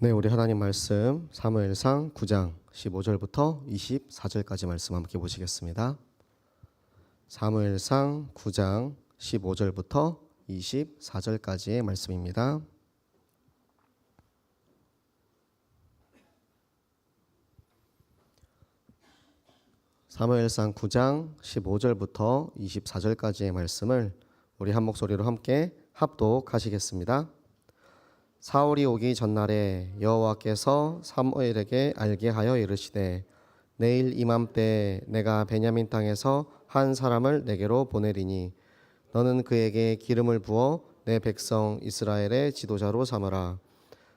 네, 우리 하나님 말씀 사무엘상 9장 15절부터 24절까지 말씀 함께 보시겠습니다. 사무엘상 9장 15절부터 24절까지의 말씀입니다. 사무엘상 9장 15절부터 24절까지의 말씀을 우리 한 목소리로 함께 합독하시겠습니다. 사울이 오기 전날에 여호와께서 사무엘에게 알게 하여 이르시되 내일 이맘때 내가 베냐민 땅에서 한 사람을 내게로 보내리니 너는 그에게 기름을 부어 내 백성 이스라엘의 지도자로 삼으라.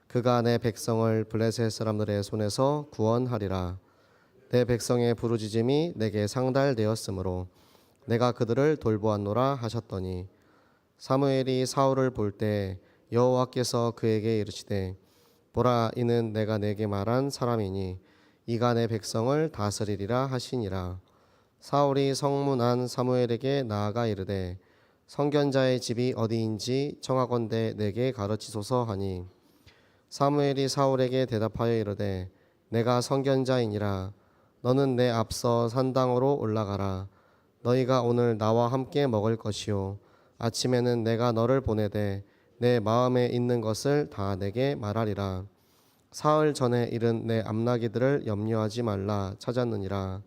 그가 내 백성을 블레셋 사람들의 손에서 구원하리라. 내 백성의 부르짖음이 내게 상달되었으므로 내가 그들을 돌보았노라 하셨더니 사무엘이 사울을 볼 때 여호와께서 그에게 이르시되 보라 이는 내가 내게 말한 사람이니 이가 내 백성을 다스리리라 하시니라. 사울이 성문 안 사무엘에게 나아가 이르되 선견자의 집이 어디인지 청하건대 내게 가르치소서 하니 사무엘이 사울에게 대답하여 이르되 내가 선견자이니라. 너는 내 앞서 산당으로 올라가라. 너희가 오늘 나와 함께 먹을 것이요 아침에는 내가 너를 보내되 내 마음에 있는 것을 다 내게 말하리라. 사흘 전에 이른 내 암나기들을 염려하지 말라 찾았느니라.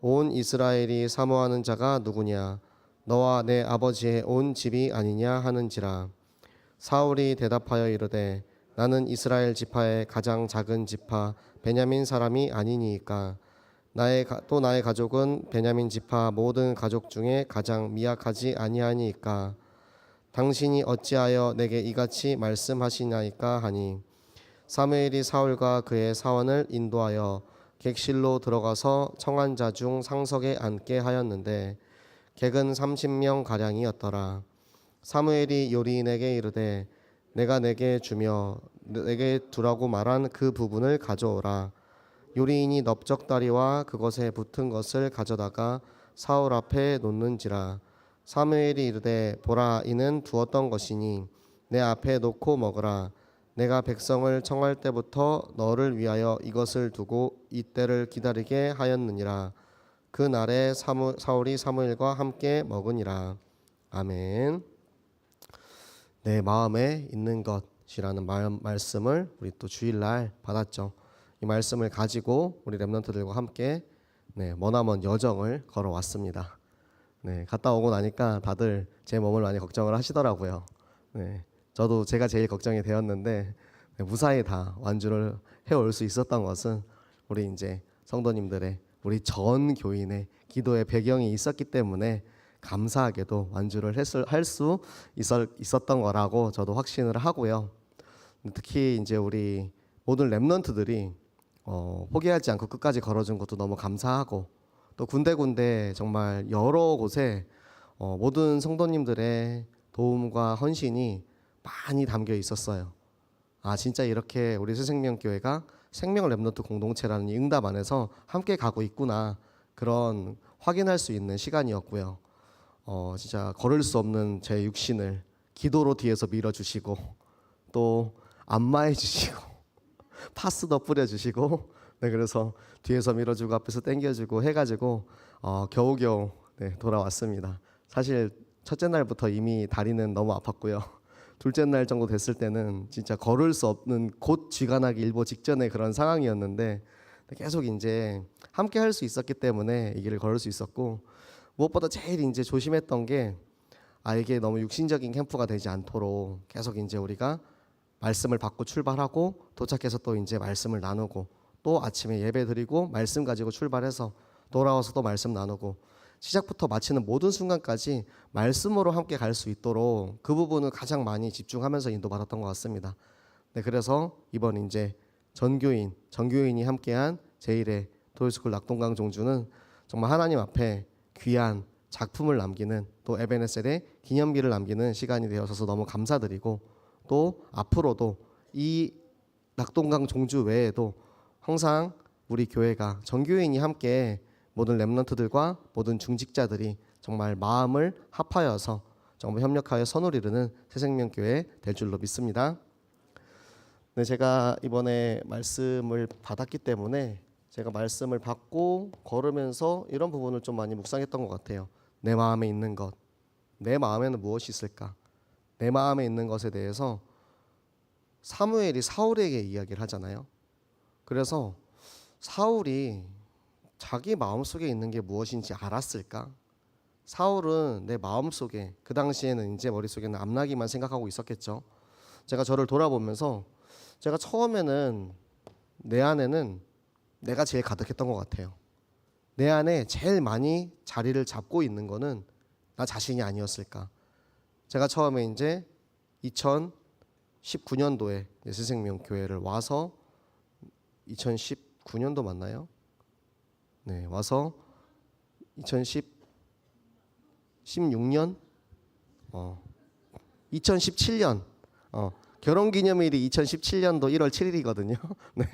온 이스라엘이 사모하는 자가 누구냐? 너와 내 아버지의 온 집이 아니냐 하는지라. 사울이 대답하여 이르되 나는 이스라엘 지파의 가장 작은 지파 베냐민 사람이 아니니이까. 나의 가족은 베냐민 지파 모든 가족 중에 가장 미약하지 아니하니이까. 당신이 어찌하여 내게 이같이 말씀하시나이까 하니 사무엘이 사울과 그의 사원을 인도하여 객실로 들어가서 청한 자 중 상석에 앉게 하였는데 객은 30명 가량이었더라. 사무엘이 요리인에게 이르되 내가 내게 주며 내게 두라고 말한 그 부분을 가져오라. 요리인이 넓적다리와 그것에 붙은 것을 가져다가 사울 앞에 놓는지라. 사무엘이 이르되 보라 이는 두었던 것이니 내 앞에 놓고 먹으라. 내가 백성을 청할 때부터 너를 위하여 이것을 두고 이때를 기다리게 하였느니라. 그 날에 사울이 사무엘과 함께 먹으니라. 아멘. 내 마음에 있는 것이라는 말씀을 우리 또 주일날 받았죠. 이 말씀을 가지고 우리 렘넌트들과 함께 머나먼 여정을 걸어왔습니다. 갔다 오고 나니까 다들 제 몸을 많이 걱정을 하시더라고요. 저도 제가 제일 걱정이 되었는데 무사히 다 완주를 해올 수 있었던 것은 우리 이제 성도님들의 우리 전 교인의 기도의 배경이 있었기 때문에 감사하게도 완주를 할 수 있었던 거라고 저도 확신을 하고요. 특히 이제 우리 모든 렘넌트들이 포기하지 않고 끝까지 걸어준 것도 너무 감사하고 또 군데군데 정말 여러 곳에 모든 성도님들의 도움과 헌신이 많이 담겨 있었어요. 아 진짜 이렇게 우리 새생명교회가 생명 렘넌트 공동체라는 이 응답 안에서 함께 가고 있구나 그런 확인할 수 있는 시간이었고요. 진짜 걸을 수 없는 제 육신을 기도로 뒤에서 밀어주시고 또 안마해 주시고 파스도 뿌려주시고 그래서 뒤에서 밀어주고 앞에서 당겨주고 해가지고 겨우겨우 돌아왔습니다. 사실 첫째 날부터 이미 다리는 너무 아팠고요. 둘째 날 정도 됐을 때는 진짜 걸을 수 없는 곧 쥐가 나기 일보 직전의 그런 상황이었는데 계속 이제 함께 할 수 있었기 때문에 이 길을 걸을 수 있었고 무엇보다 제일 이제 조심했던 게 이게 너무 육신적인 캠프가 되지 않도록 계속 이제 우리가 말씀을 받고 출발하고 도착해서 또 이제 말씀을 나누고 또 아침에 예배 드리고 말씀 가지고 출발해서 돌아와서 또 말씀 나누고 시작부터 마치는 모든 순간까지 말씀으로 함께 갈 수 있도록 그 부분을 가장 많이 집중하면서 인도받았던 것 같습니다. 그래서 이번 이제 전교인이 함께한 제1회 도요스쿨 낙동강 종주는 정말 하나님 앞에 귀한 작품을 남기는 또 에베네셀의 기념비를 남기는 시간이 되어서 너무 감사드리고 또 앞으로도 이 낙동강 종주 외에도 항상 우리 교회가 전교인이 함께 모든 렘넌트들과 모든 중직자들이 정말 마음을 합하여서 정말 협력하여 선을 이루는 새생명교회 될 줄로 믿습니다. 네, 제가 이번에 말씀을 받았기 때문에 제가 말씀을 받고 걸으면서 이런 부분을 좀 많이 묵상했던 것 같아요. 내 마음에 있는 것, 내 마음에는 무엇이 있을까? 내 마음에 있는 것에 대해서 사무엘이 사울에게 이야기를 하잖아요. 그래서 사울이 자기 마음속에 있는 게 무엇인지 알았을까? 사울은 내 마음속에, 그 당시에는 이제 머릿속에는 암나기만 생각하고 있었겠죠. 제가 저를 돌아보면서 제가 처음에는 내 안에는 내가 제일 가득했던 것 같아요. 내 안에 제일 많이 자리를 잡고 있는 거는 나 자신이 아니었을까. 제가 처음에 이제 2019년도에 새생명교회를 와서 2019년도 맞나요? 네, 와서 2016년 2017년 결혼기념일이 2017년도 1월 7일이거든요. 네,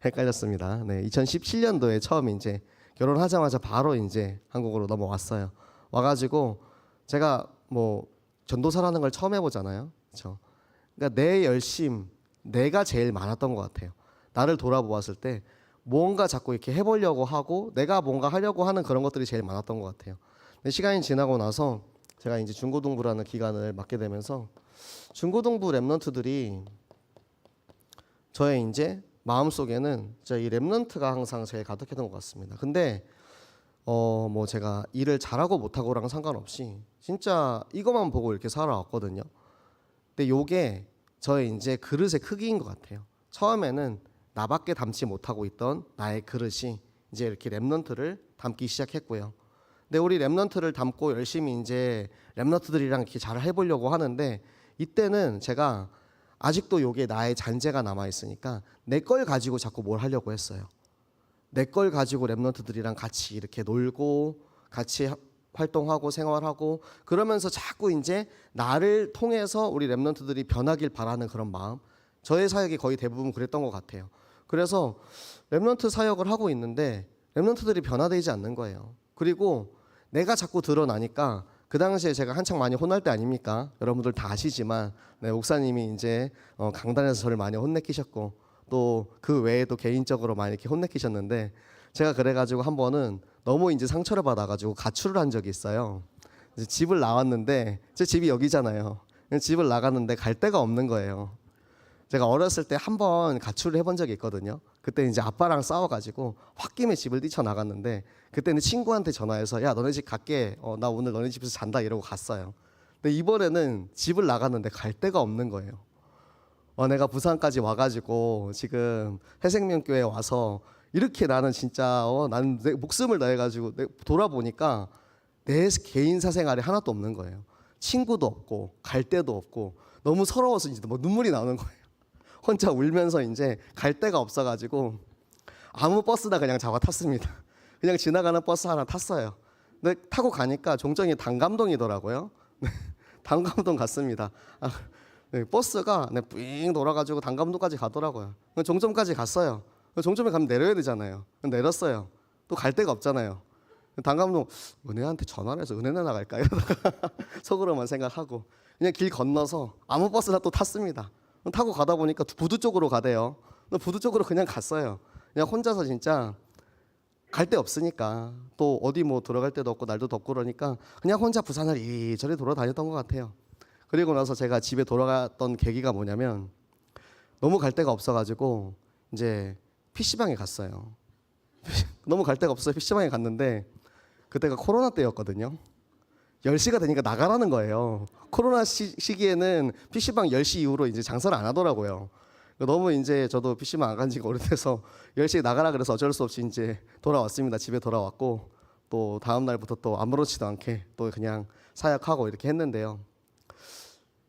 헷갈렸습니다. 네, 2017년도에 처음 이제 결혼하자마자 바로 이제 한국으로 넘어왔어요. 와가지고 제가 뭐 전도사라는 걸 처음 해보잖아요. 그렇죠? 그러니까 내 열심, 내가 제일 많았던 것 같아요. 나를 돌아보았을 때 뭔가 자꾸 이렇게 해보려고 하고 내가 뭔가 하려고 하는 그런 것들이 제일 많았던 것 같아요. 근데 시간이 지나고 나서 제가 이제 중고등부라는 기관을 맡게 되면서 중고등부 랩런트들이 저의 이제 마음속에는 진짜 이 랩런트가 항상 제일 가득했던 것 같습니다. 근데 뭐 제가 일을 잘하고 못하고랑 상관없이 진짜 이것만 보고 이렇게 살아왔거든요. 근데 요게 저의 이제 그릇의 크기인 것 같아요. 처음에는 나밖에 담지 못하고 있던 나의 그릇이 이제 이렇게 랩런트를 담기 시작했고요. 근데 우리 랩런트를 담고 열심히 이제 랩런트들이랑 이렇게 잘 해보려고 하는데 이때는 제가 아직도 요게 나의 잔재가 남아 있으니까 내 걸 가지고 자꾸 뭘 하려고 했어요. 내 걸 가지고 랩런트들이랑 같이 이렇게 놀고 같이 활동하고 생활하고 그러면서 자꾸 이제 나를 통해서 우리 랩런트들이 변하길 바라는 그런 마음. 저의 사역이 거의 대부분 그랬던 것 같아요. 그래서 랩런트 사역을 하고 있는데 랩런트들이 변화되지 않는 거예요. 그리고 내가 자꾸 드러나니까 그 당시에 제가 한창 많이 혼날 때 아닙니까? 여러분들 다 아시지만 네, 목사님이 이제 강단에서 저를 많이 혼내키셨고 또 그 외에도 개인적으로 많이 이렇게 혼내키셨는데 제가 그래가지고 한 번은 너무 이제 상처를 받아가지고 가출을 한 적이 있어요. 이제 집을 나왔는데 제 집이 여기잖아요. 집을 나갔는데 갈 데가 없는 거예요. 제가 어렸을 때 한 번 가출을 해본 적이 있거든요. 그때 이제 아빠랑 싸워가지고 홧김에 집을 뛰쳐나갔는데 그때는 친구한테 전화해서 야 너네 집 갈게 나 오늘 너네 집에서 잔다 이러고 갔어요. 근데 이번에는 집을 나갔는데 갈 데가 없는 거예요. 내가 부산까지 와가지고 지금 해생명교회에 와서 이렇게 나는 진짜 나는 내 목숨을 다해가지고 돌아보니까 내 개인 사생활이 하나도 없는 거예요. 친구도 없고 갈 데도 없고 너무 서러워서 이제 뭐 눈물이 나오는 거예요. 혼자 울면서 이제 갈 데가 없어가지고 아무 버스나 그냥 잡아 탔습니다. 그냥 지나가는 버스 하나 탔어요. 근데 타고 가니까 종점이 단감동이더라고요. 단감동 갔습니다. 네, 버스가 뿌잉 돌아가지고 단감동까지 가더라고요. 종점까지 갔어요. 종점에 가면 내려야 되잖아요. 내렸어요. 또 갈 데가 없잖아요. 단감동 은혜한테 전화를 해서 은혜나 나갈까 이러다가 속으로만 생각하고 그냥 길 건너서 아무 버스나 또 탔습니다. 타고 가다 보니까 부두 쪽으로 가대요. 부두 쪽으로 그냥 갔어요. 그냥 혼자서 진짜 갈 데 없으니까 또 어디 뭐 들어갈 데도 없고 날도 덥고 그러니까 그냥 혼자 부산을 이리저리 돌아다녔던 것 같아요. 그리고 나서 제가 집에 돌아갔던 계기가 뭐냐면 너무 갈 데가 없어가지고 이제 PC방에 갔어요. 너무 갈 데가 없어서 PC방에 갔는데 그때가 코로나 때였거든요. 10시가 되니까 나가라는 거예요. 코로나 시기에는 PC방 10시 이후로 이제 장사를 안 하더라고요. 너무 이제 저도 PC방 안 간 지가 오래돼서 10시에 나가라 그래서 어쩔 수 없이 이제 돌아왔습니다. 집에 돌아왔고 또 다음 날부터 또 아무렇지도 않게 또 그냥 사역하고 이렇게 했는데요.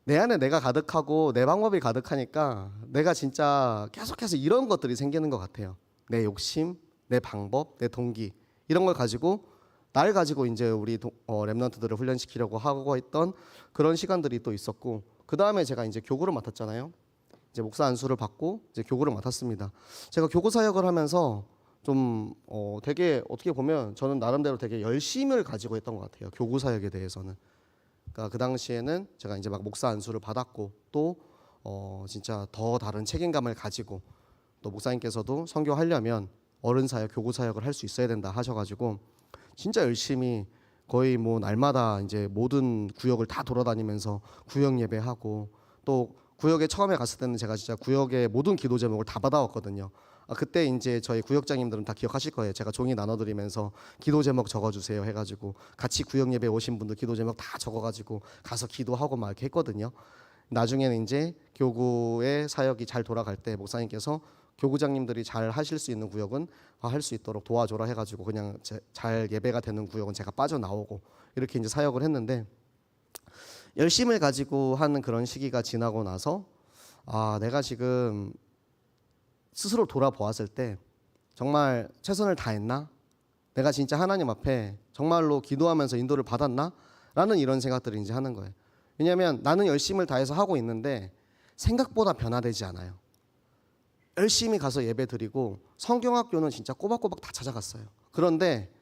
내 안에 내가 가득하고 내 방법이 가득하니까 내가 진짜 계속해서 이런 것들이 생기는 것 같아요. 내 욕심, 내 방법, 내 동기 이런 걸 가지고 날 가지고 이제 우리 랩런트들을 훈련시키려고 하고 있던 그런 시간들이 또 있었고 그 다음에 제가 이제 교구를 맡았잖아요. 이제 목사 안수를 받고 이제 교구를 맡았습니다. 제가 교구 사역을 하면서 좀 되게 어떻게 보면 저는 나름대로 되게 열심을 가지고 했던 것 같아요. 교구 사역에 대해서는. 그러니까 그 당시에는 제가 이제 막 목사 안수를 받았고 또 진짜 더 다른 책임감을 가지고 또 목사님께서도 선교하려면 어른 사역, 교구 사역을 할 수 있어야 된다 하셔가지고 진짜 열심히 거의 뭐 날마다 이제 모든 구역을 다 돌아다니면서 구역 예배하고 또 구역에 처음에 갔을 때는 제가 진짜 구역의 모든 기도 제목을 다 받아왔거든요. 그때 이제 저희 구역장님들은 다 기억하실 거예요. 제가 종이 나눠드리면서 기도 제목 적어주세요 해가지고 같이 구역 예배 오신 분들 기도 제목 다 적어가지고 가서 기도하고 막 이렇게 했거든요. 나중에는 이제 교구의 사역이 잘 돌아갈 때 목사님께서 교구장님들이 잘 하실 수 있는 구역은 할 수 있도록 도와줘라 해가지고 그냥 잘 예배가 되는 구역은 제가 빠져나오고 이렇게 이제 사역을 했는데, 열심을 가지고 하는 그런 시기가 지나고 나서 내가 지금 스스로 돌아보았을 때 정말 최선을 다했나? 내가 진짜 하나님 앞에 정말로 기도하면서 인도를 받았나? 라는 이런 생각들을 이제 하는 거예요. 왜냐하면 나는 열심을 다해서 하고 있는데 생각보다 변화되지 않아요. 열심히 가서 예배 드리고 성경학교는 진짜 꼬박꼬박 다 찾아갔어요. 그런데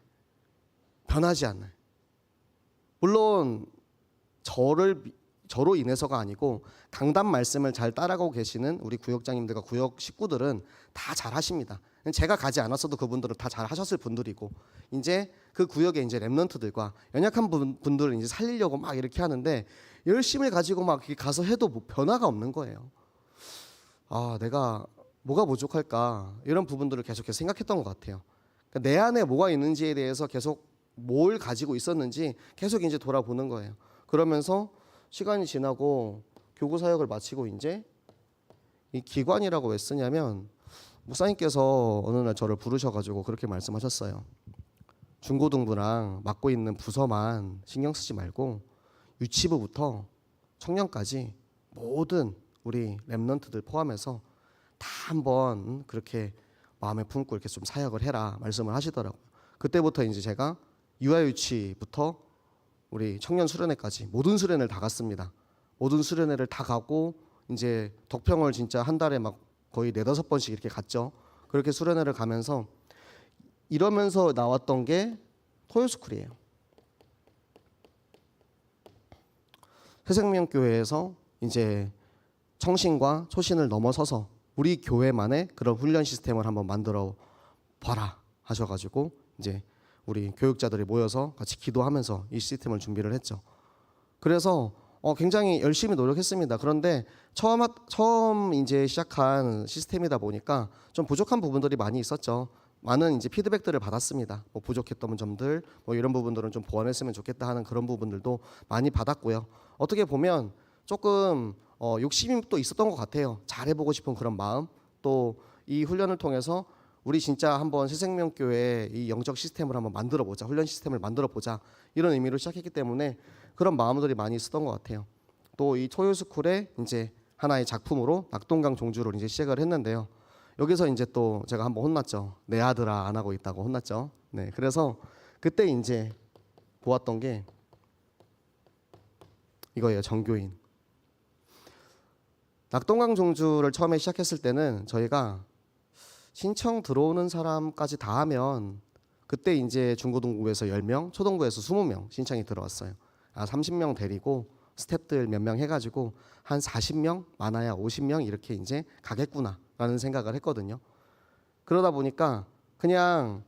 변하지 않아요. 물론 저로 인해서가 아니고 강단 말씀을 잘 따라가고 계시는 우리 구역장님들과 구역 식구들은 다 잘하십니다. 제가 가지 않았어도 그분들은 다 잘하셨을 분들이고, 이제 그 구역에 이제 렘넌트들과 연약한 분들을 이제 살리려고 막 이렇게 하는데 열심을 가지고 막 가서 해도 뭐 변화가 없는 거예요. 내가 뭐가 부족할까, 이런 부분들을 계속해서 생각했던 것 같아요. 그러니까 내 안에 뭐가 있는지에 대해서 계속 뭘 가지고 있었는지 계속 이제 돌아보는 거예요. 그러면서 시간이 지나고 교구 사역을 마치고 이제 이 기관이라고 왜 쓰냐면, 목사님께서 어느 날 저를 부르셔가지고 그렇게 말씀하셨어요. 중고등부랑 맡고 있는 부서만 신경 쓰지 말고 유치부부터 청년까지 모든 우리 렘넌트들 포함해서 다 한번 그렇게 마음에 품고 이렇게 좀 사역을 해라 말씀을 하시더라고요. 그때부터 이제 제가 유아유치부터 우리 청년 수련회까지 모든 수련회를 다 갔습니다. 모든 수련회를 다 가고 이제 덕평을 진짜 한 달에 막 거의 4-5번씩 이렇게 갔죠. 그렇게 수련회를 가면서 이러면서 나왔던 게 토요스쿨이에요. 새생명교회에서 이제 청신과 초신을 넘어서서 우리 교회만의 그런 훈련 시스템을 한번 만들어 봐라 하셔가지고 이제 우리 교육자들이 모여서 같이 기도하면서 이 시스템을 준비를 했죠. 그래서 굉장히 열심히 노력했습니다. 그런데 처음 이제 시작한 시스템이다 보니까 좀 부족한 부분들이 많이 있었죠. 많은 이제 피드백들을 받았습니다. 뭐 부족했던 점들, 뭐 이런 부분들은 좀 보완했으면 좋겠다 하는 그런 부분들도 많이 받았고요. 어떻게 보면 조금 욕심이 또 있었던 것 같아요. 잘해보고 싶은 그런 마음, 또 이 훈련을 통해서 우리 진짜 한번 새생명교회 이 영적 시스템을 한번 만들어보자, 훈련 시스템을 만들어보자, 이런 의미로 시작했기 때문에 그런 마음들이 많이 있었던 것 같아요. 또 이 토요스쿨의 이제 하나의 작품으로 낙동강 종주를 이제 시작을 했는데요. 여기서 이제 또 제가 한번 혼났죠. 내 아들아 안 하고 있다고 혼났죠. 네, 그래서 그때 이제 보았던 게 이거예요. 정교인. 낙동강 종주를 처음에 시작했을 때는 저희가 신청 들어오는 사람까지 다 하면 그때 이제 중고등부에서 10명, 초등부에서 20명 신청이 들어왔어요. 30명 데리고 스태프들 몇 명 해가지고 한 40명, 많아야 50명 이렇게 이제 가겠구나라는 생각을 했거든요. 그러다 보니까 그냥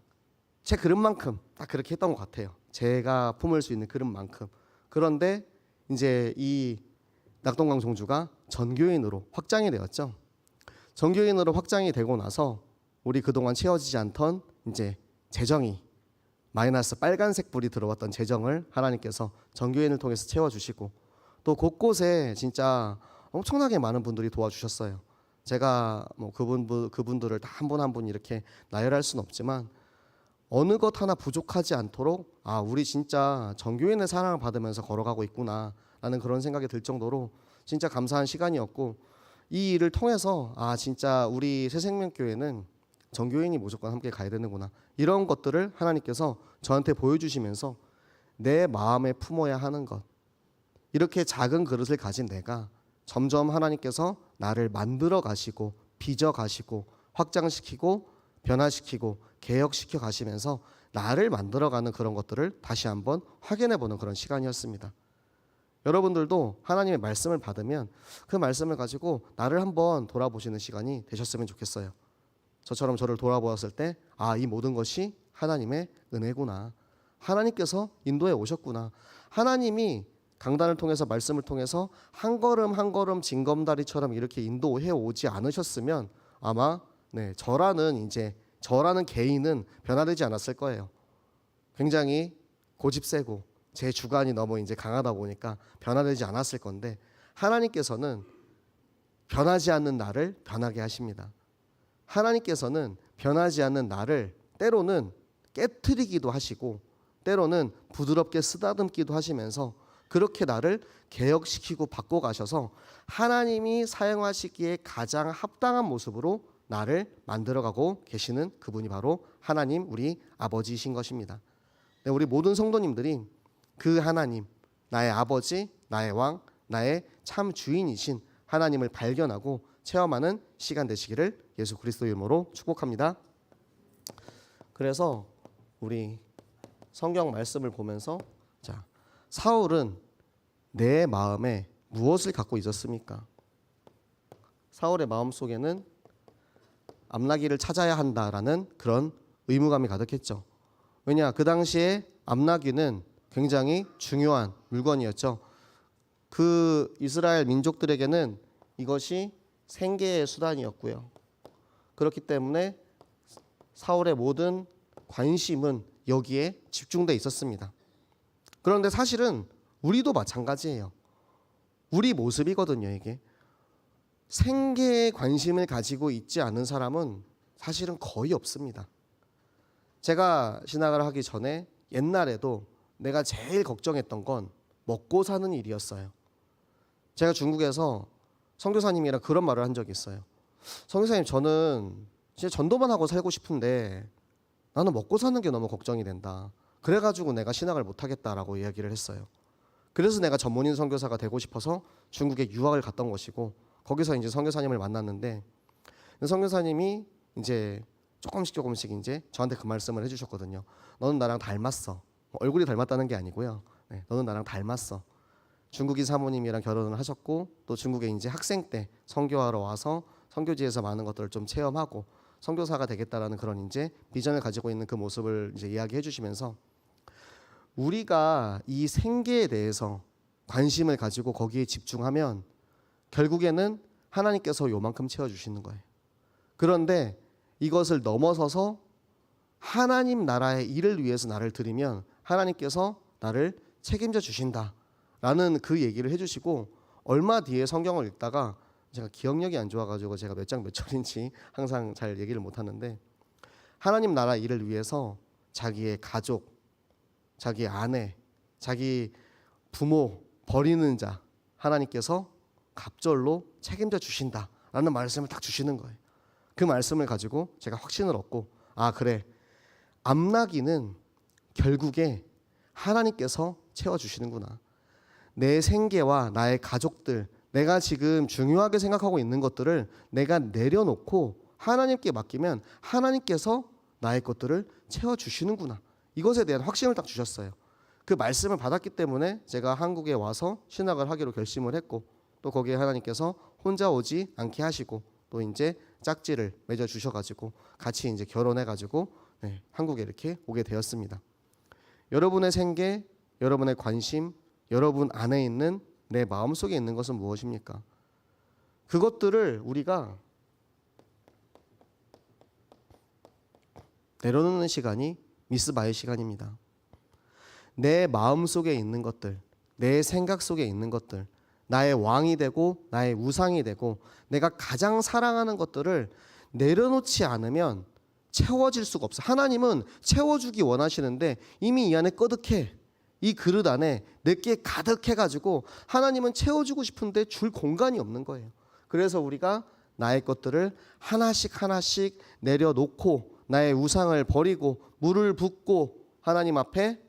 제 그릇만큼 딱 그렇게 했던 것 같아요. 제가 품을 수 있는 그릇만큼. 그런데 이제 이 낙동강 종주가 전교인으로 확장이 되었죠. 전교인으로 확장이 되고 나서 우리 그동안 채워지지 않던 이제 재정이 마이너스 빨간색 불이 들어왔던 재정을 하나님께서 전교인을 통해서 채워주시고, 또 곳곳에 진짜 엄청나게 많은 분들이 도와주셨어요. 제가 뭐 그분들을 다 한 분 한 분 이렇게 나열할 수는 없지만 어느 것 하나 부족하지 않도록 우리 진짜 전교인의 사랑을 받으면서 걸어가고 있구나라는 그런 생각이 들 정도로 진짜 감사한 시간이었고, 이 일을 통해서 진짜 우리 새생명교회는 전교인이 무조건 함께 가야 되는구나, 이런 것들을 하나님께서 저한테 보여주시면서 내 마음에 품어야 하는 것, 이렇게 작은 그릇을 가진 내가 점점 하나님께서 나를 만들어 가시고 빚어 가시고 확장시키고 변화시키고 개혁시켜 가시면서 나를 만들어가는 그런 것들을 다시 한번 확인해 보는 그런 시간이었습니다. 여러분들도 하나님의 말씀을 받으면 그 말씀을 가지고 나를 한번 돌아보시는 시간이 되셨으면 좋겠어요. 저처럼 저를 돌아보았을 때, 아, 이 모든 것이 하나님의 은혜구나. 하나님께서 인도해 오셨구나. 하나님이 강단을 통해서 말씀을 통해서 한 걸음 한 걸음 징검다리처럼 이렇게 인도해 오지 않으셨으면 아마 저라는 개인은 변화되지 않았을 거예요. 굉장히 고집세고 제 주관이 너무 강하다 보니까 변화되지 않았을 건데, 하나님께서는 변하지 않는 나를 변하게 하십니다. 하나님께서는 변하지 않는 나를 때로는 깨트리기도 하시고 때로는 부드럽게 쓰다듬기도 하시면서 그렇게 나를 개혁시키고 바꿔가셔서 하나님이 사용하시기에 가장 합당한 모습으로 나를 만들어가고 계시는 그분이 바로 하나님, 우리 아버지이신 것입니다. 우리 모든 성도님들이 그 하나님, 나의 아버지, 나의 왕, 나의 참 주인이신 하나님을 발견하고 체험하는 시간 되시기를 예수 그리스도 이름으로 축복합니다. 그래서 우리 성경 말씀을 보면서, 자, 사울은 내 마음에 무엇을 갖고 있었습니까? 사울의 마음 속에는 암나기를 찾아야 한다라는 그런 의무감이 가득했죠. 왜냐, 그 당시에 암나기는 굉장히 중요한 물건이었죠. 그 이스라엘 민족들에게는 이것이 생계의 수단이었고요. 그렇기 때문에 사울의 모든 관심은 여기에 집중돼 있었습니다. 그런데 사실은 우리도 마찬가지예요. 우리 모습이거든요. 이게 생계에 관심을 가지고 있지 않은 사람은 사실은 거의 없습니다. 제가 신학을 하기 전에 옛날에도 내가 제일 걱정했던 건 먹고 사는 일이었어요. 제가 중국에서 선교사님이랑 그런 말을 한 적이 있어요. 선교사님, 저는 진짜 전도만 하고 살고 싶은데 나는 먹고 사는 게 너무 걱정이 된다. 그래가지고 내가 신학을 못하겠다라고 이야기를 했어요. 그래서 내가 전문인 선교사가 되고 싶어서 중국에 유학을 갔던 것이고, 거기서 선교사님을 만났는데, 선교사님이 조금씩 저한테 그 말씀을 해주셨거든요. 너는 나랑 닮았어. 얼굴이 닮았다는 게 아니고요. 너는 나랑 닮았어. 중국인 사모님이랑 결혼을 하셨고, 또 중국에 학생 때 선교하러 와서 선교지에서 많은 것들을 좀 체험하고 선교사가 되겠다라는 그런 비전을 가지고 있는 그 모습을 이야기해 주시면서, 우리가 이 생계에 대해서 관심을 가지고 거기에 집중하면 결국에는 하나님께서 요만큼 채워주시는 거예요. 그런데 이것을 넘어서서 하나님 나라의 일을 위해서 나를 드리면 하나님께서 나를 책임져 주신다라는 그 얘기를 해주시고, 얼마 뒤에 성경을 읽다가 제가 기억력이 안 좋아가지고 제가 몇 장 몇 절인지 항상 잘 얘기를 못하는데, 하나님 나라 일을 위해서 자기의 가족, 자기 아내, 자기 부모 버리는 자 하나님께서 갑절로 책임져 주신다라는 말씀을 딱 주시는 거예요. 그 말씀을 가지고 제가 확신을 얻고, 아, 그래, 암나기는 결국에 하나님께서 채워주시는구나. 내 생계와 나의 가족들, 내가 지금 중요하게 생각하고 있는 것들을 내가 내려놓고 하나님께 맡기면 하나님께서 나의 것들을 채워주시는구나. 이것에 대한 확신을 딱 주셨어요. 그 말씀을 받았기 때문에 제가 한국에 와서 신학을 하기로 결심을 했고, 또 거기에 하나님께서 혼자 오지 않게 하시고, 또 짝지를 맺어 주셔가지고 같이 결혼해가지고 한국에 이렇게 오게 되었습니다. 여러분의 생계, 여러분의 관심, 여러분 안에 있는 내 마음속에 있는 것은 무엇입니까? 그것들을 우리가 내려놓는 시간이 미스바의 시간입니다. 내 마음속에 있는 것들, 내 생각 속에 있는 것들, 나의 왕이 되고 나의 우상이 되고 내가 가장 사랑하는 것들을 내려놓지 않으면 채워질 수가 없어. 하나님은 채워주기 원하시는데 이미 이 안에 꺼득해. 이 그릇 안에 내게 가득해가지고 하나님은 채워주고 싶은데 줄 공간이 없는 거예요. 그래서 우리가 나의 것들을 하나씩 하나씩 내려놓고 나의 우상을 버리고 물을 붓고 하나님 앞에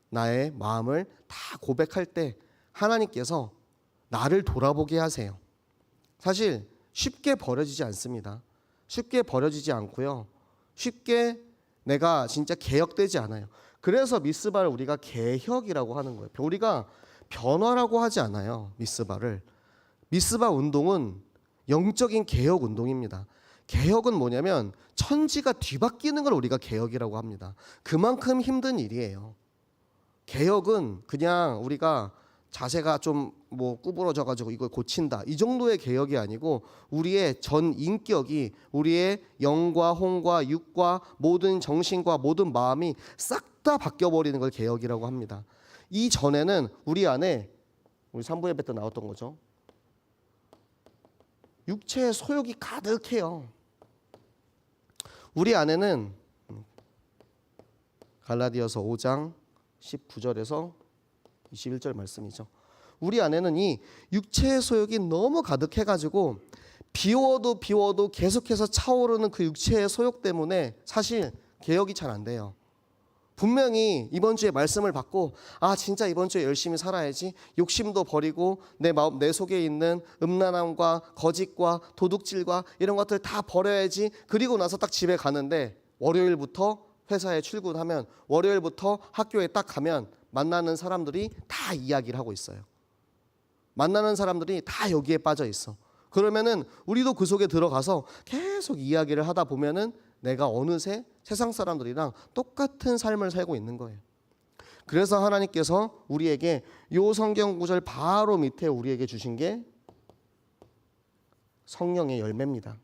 나의 마음을 다 고백할 때 하나님께서 나를 돌아보게 하세요. 사실 쉽게 버려지지 않습니다. 쉽게 버려지지 않고요. 쉽게 내가 진짜 개혁되지 않아요. 그래서 미스바를 우리가 개혁이라고 하는 거예요. 우리가 변화라고 하지 않아요. 미스바를. 미스바 운동은 영적인 개혁 운동입니다. 개혁은 뭐냐면 천지가 뒤바뀌는 걸 우리가 개혁이라고 합니다. 그만큼 힘든 일이에요. 개혁은 그냥 우리가 자세가 좀 뭐 구부러져 가지고 이걸 고친다 이 정도의 개혁이 아니고 우리의 전 인격이 우리의 영과 혼과 육과 모든 정신과 모든 마음이 싹 다 바뀌어 버리는 걸 개혁이라고 합니다. 이 전에는 우리 안에 우리 3부 예배 때 나왔던 거죠. 육체의 소욕이 가득해요. 우리 안에는 갈라디아서 5장 19절에서 21절 말씀이죠. 우리 안에는 이 육체의 소욕이 너무 가득해가지고 비워도 계속해서 차오르는 그 육체의 소욕 때문에 사실 개혁이 잘 안 돼요. 분명히 이번 주에 말씀을 받고 진짜 이번 주에 열심히 살아야지, 욕심도 버리고 내 마음 내 속에 있는 음란함과 거짓과 도둑질과 이런 것들 다 버려야지, 그리고 나서 딱 집에 가는데 월요일부터 회사에 출근하면 월요일부터 학교에 딱 가면 만나는 사람들이 다 이야기를 하고 있어요. 만나는 사람들이 다 여기에 빠져 있어. 그러면은 우리도 그 속에 들어가서 계속 이야기를 하다 보면은 내가 어느새 세상 사람들이랑 똑같은 삶을 살고 있는 거예요. 그래서 하나님께서 우리에게 요 성경 구절 바로 밑에 우리에게 주신 게 성령의 열매입니다.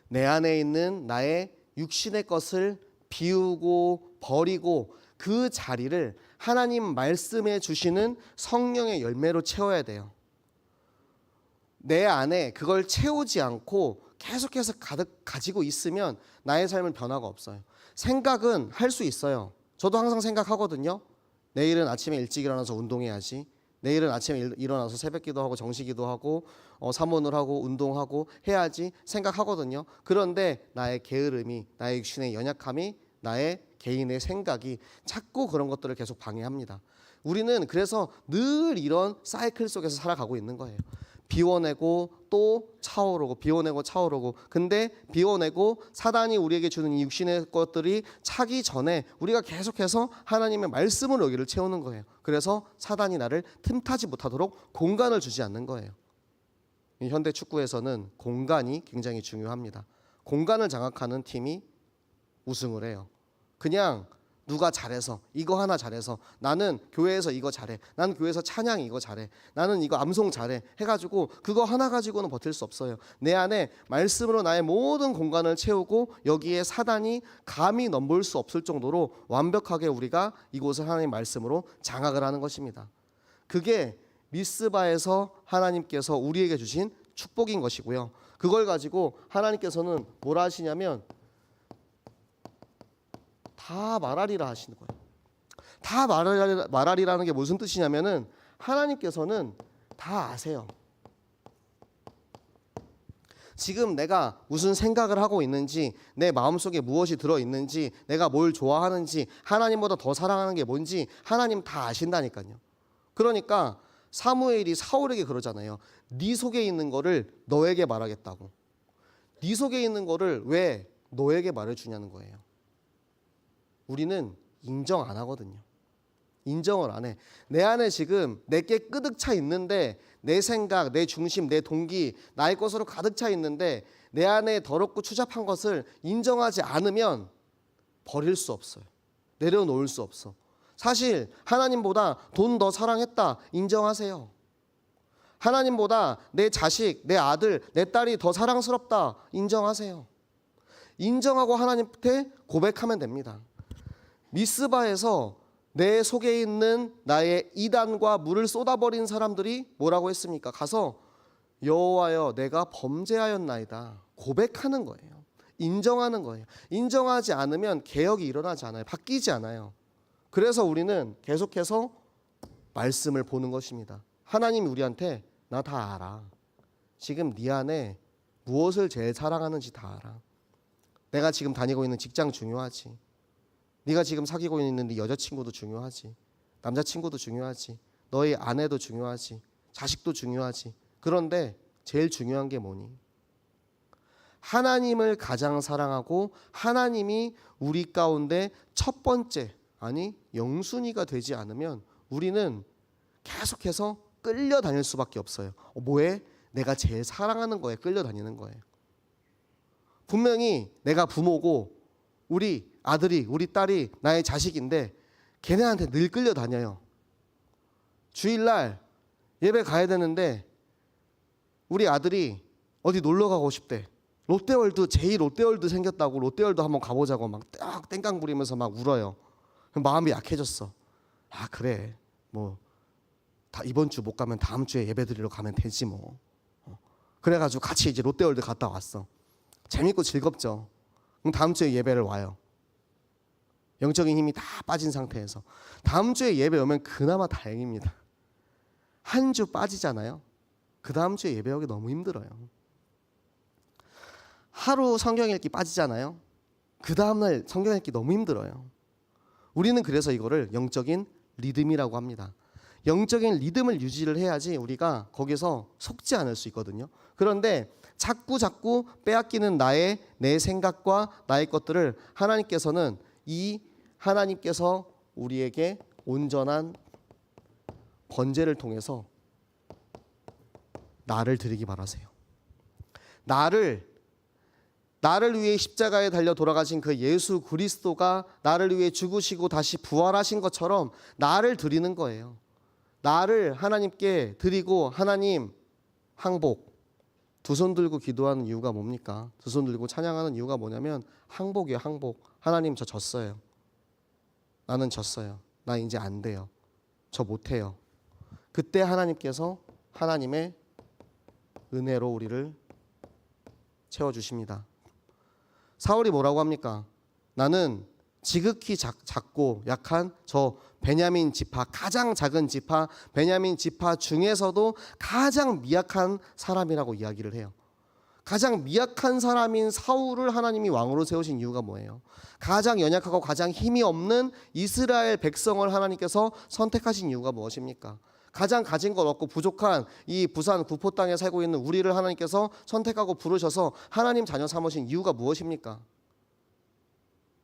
내 안에 있는 나의 육신의 것을 비우고 버리고 그 자리를 하나님 말씀에 주시는 성령의 열매로 채워야 돼요. 내 안에 그걸 채우지 않고 계속해서 가득 가지고 있으면 나의 삶은 변화가 없어요. 생각은 할 수 있어요. 저도 항상 생각하거든요. 내일은 아침에 일찍 일어나서 운동해야지. 내일은 아침에 일어나서 새벽기도 하고 정시기도 하고 사모를 하고 운동하고 해야지 생각하거든요. 그런데 나의 게으름이, 나의 육신의 연약함이, 나의 개인의 생각이 자꾸 그런 것들을 계속 방해합니다. 우리는 그래서 늘 이런 사이클 속에서 살아가고 있는 거예요. 비워내고 또 차오르고 비워내고 차오르고. 근데 비워내고 사단이 우리에게 주는 이 육신의 것들이 차기 전에 우리가 계속해서 하나님의 말씀으로 여기를 채우는 거예요. 그래서 사단이 나를 틈타지 못하도록 공간을 주지 않는 거예요. 이 현대 축구에서는 공간이 굉장히 중요합니다. 공간을 장악하는 팀이 우승을 해요. 그냥 누가 잘해서, 이거 하나 잘해서, 나는 교회에서 이거 잘해, 나는 교회에서 찬양 이거 잘해, 나는 이거 암송 잘해 해가지고 그거 하나 가지고는 버틸 수 없어요. 내 안에 말씀으로 나의 모든 공간을 채우고 여기에 사단이 감히 넘볼 수 없을 정도로 완벽하게 우리가 이곳을 하나님 말씀으로 장악을 하는 것입니다. 그게 미스바에서 하나님께서 우리에게 주신 축복인 것이고요. 그걸 가지고 하나님께서는 뭐라 하시냐면 다 말하리라 하시는 거예요. 다 말하리라는 게 무슨 뜻이냐면은 하나님께서는 다 아세요. 지금 내가 무슨 생각을 하고 있는지, 내 마음속에 무엇이 들어있는지, 내가 뭘 좋아하는지, 하나님보다 더 사랑하는 게 뭔지 하나님 다 아신다니까요. 그러니까 사무엘이 사울에게 그러잖아요. 네 속에 있는 거를 너에게 말하겠다고. 네 속에 있는 거를 왜 너에게 말해주냐는 거예요. 우리는 인정 안 하거든요. 인정을 안 해. 내 안에 지금 내게 끄득 차 있는데, 내 생각, 내 중심, 내 동기, 나의 것으로 가득 차 있는데 내 안에 더럽고 추잡한 것을 인정하지 않으면 버릴 수 없어요. 내려놓을 수 없어. 사실 하나님보다 돈 더 사랑했다 인정하세요. 하나님보다 내 자식, 내 아들, 내 딸이 더 사랑스럽다 인정하세요. 인정하고 하나님한테 고백하면 됩니다. 미스바에서 내 속에 있는 나의 이단과 물을 쏟아버린 사람들이 뭐라고 했습니까? 가서 여호와여 내가 범죄하였나이다 고백하는 거예요. 인정하는 거예요. 인정하지 않으면 개혁이 일어나지 않아요. 바뀌지 않아요. 그래서 우리는 계속해서 말씀을 보는 것입니다. 하나님이 우리한테 나 다 알아. 지금 네 안에 무엇을 제일 사랑하는지 다 알아. 내가 지금 다니고 있는 직장 중요하지. 네가 지금 사귀고 있는 네 여자친구도 중요하지. 남자친구도 중요하지. 너의 아내도 중요하지. 자식도 중요하지. 그런데 제일 중요한 게 뭐니? 하나님을 가장 사랑하고 하나님이 우리 가운데 첫 번째, 아니 영순위가 되지 않으면 우리는 계속해서 끌려다닐 수밖에 없어요. 뭐에? 내가 제일 사랑하는 거에 끌려다니는 거예요. 분명히 내가 부모고 우리 아들이, 우리 딸이 나의 자식인데 걔네한테 늘 끌려다녀요. 주일날 예배 가야 되는데 우리 아들이 어디 놀러 가고 싶대. 롯데월드, 제2롯데월드 생겼다고 롯데월드 한번 가보자고 막 딱 땡깡 부리면서 막 울어요. 마음이 약해졌어. 아 그래 뭐 다 이번 주 못 가면 다음 주에 예배 드리러 가면 되지 뭐. 그래가지고 같이 이제 롯데월드 갔다 왔어. 재밌고 즐겁죠. 그럼 다음 주에 예배를 와요. 영적인 힘이 다 빠진 상태에서 다음 주에 예배 오면 그나마 다행입니다. 한 주 빠지잖아요. 그 다음 주에 예배 오기 너무 힘들어요. 하루 성경 읽기 빠지잖아요. 그 다음날 성경 읽기 너무 힘들어요. 우리는 그래서 이거를 영적인 리듬이라고 합니다. 영적인 리듬을 유지를 해야지 우리가 거기서 속지 않을 수 있거든요. 그런데 자꾸 빼앗기는 내 생각과 나의 것들을 하나님께서는 하나님께서 우리에게 온전한 번제를 통해서 나를 드리기 바라세요. 나를 위해 십자가에 달려 돌아가신 그 예수 그리스도가 나를 위해 죽으시고 다시 부활하신 것처럼 나를 드리는 거예요. 나를 하나님께 드리고 하나님 항복. 두 손 들고 기도하는 이유가 뭡니까? 두 손 들고 찬양하는 이유가 뭐냐면 항복이에요. 항복. 하나님 저 졌어요. 나는 졌어요. 나 이제 안 돼요. 저 못해요. 그때 하나님께서 하나님의 은혜로 우리를 채워주십니다. 사울이 뭐라고 합니까? 나는 지극히 작고 약한 저 베냐민 지파, 가장 작은 지파, 베냐민 지파 중에서도 가장 미약한 사람이라고 이야기를 해요. 가장 미약한 사람인 사울을 하나님이 왕으로 세우신 이유가 뭐예요? 가장 연약하고 가장 힘이 없는 이스라엘 백성을 하나님께서 선택하신 이유가 무엇입니까? 가장 가진 것 없고 부족한 이 부산 구포 땅에 살고 있는 우리를 하나님께서 선택하고 부르셔서 하나님 자녀 삼으신 이유가 무엇입니까?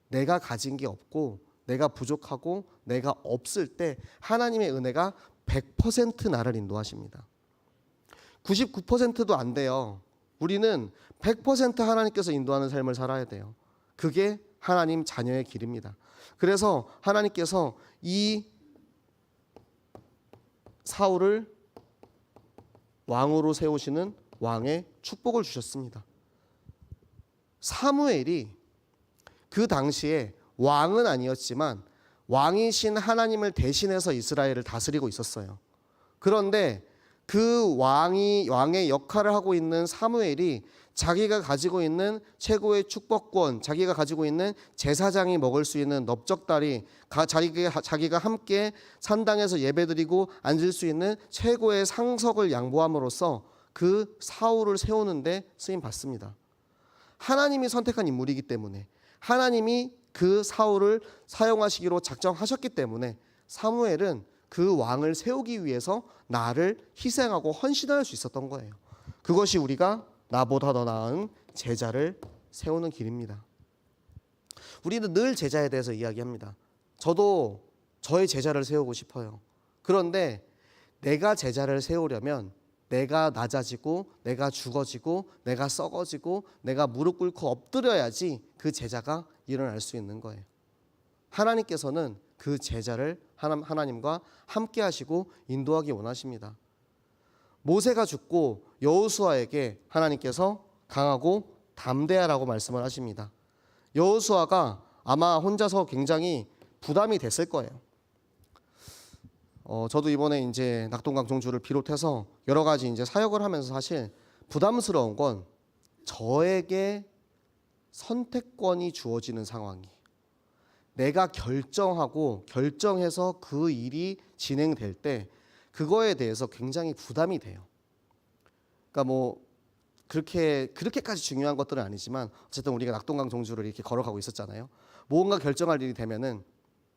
내가 가진 게 없고 내가 부족하고 내가 없을 때 하나님의 은혜가 100% 나를 인도하십니다. 99%도 안 돼요. 우리는 100% 하나님께서 인도하는 삶을 살아야 돼요. 그게 하나님 자녀의 길입니다. 그래서 하나님께서 이 사울을 왕으로 세우시는 왕의 축복을 주셨습니다. 사무엘이 그 당시에 왕은 아니었지만 왕이신 하나님을 대신해서 이스라엘을 다스리고 있었어요. 그런데 그 왕의 역할을 하고 있는 사무엘이 자기가 가지고 있는 최고의 축복권, 자기가 가지고 있는 제사장이 먹을 수 있는 넓적다리, 자기가 함께 산당에서 예배드리고 앉을 수 있는 최고의 상석을 양보함으로써 그 사울을 세우는데 쓰임 받습니다. 하나님이 선택한 인물이기 때문에, 하나님이 그 사울을 사용하시기로 작정하셨기 때문에 사무엘은 그 왕을 세우기 위해서 나를 희생하고 헌신할 수 있었던 거예요. 그것이 우리가 나보다 더 나은 제자를 세우는 길입니다. 우리는 늘 제자에 대해서 이야기합니다. 저도 저의 제자를 세우고 싶어요. 그런데 내가 제자를 세우려면 내가 낮아지고 내가 죽어지고 내가 썩어지고 내가 무릎 꿇고 엎드려야지 그 제자가 일어날 수 있는 거예요. 하나님께서는 그 제자를 하나님과 함께 하시고 인도하기 원하십니다. 모세가 죽고 여호수아에게 하나님께서 강하고 담대하라고 말씀을 하십니다. 여호수아가 아마 혼자서 굉장히 부담이 됐을 거예요. 저도 이번에 이제 낙동강 종주를 비롯해서 여러 가지 이제 사역을 하면서 사실 부담스러운 건 저에게 선택권이 주어지는 상황이, 내가 결정해서 그 일이 진행될 때 그거에 대해서 굉장히 부담이 돼요. 그러니까 뭐 그렇게까지 중요한 것들은 아니지만 어쨌든 우리가 낙동강 종주를 이렇게 걸어가고 있었잖아요. 뭔가 결정할 일이 되면은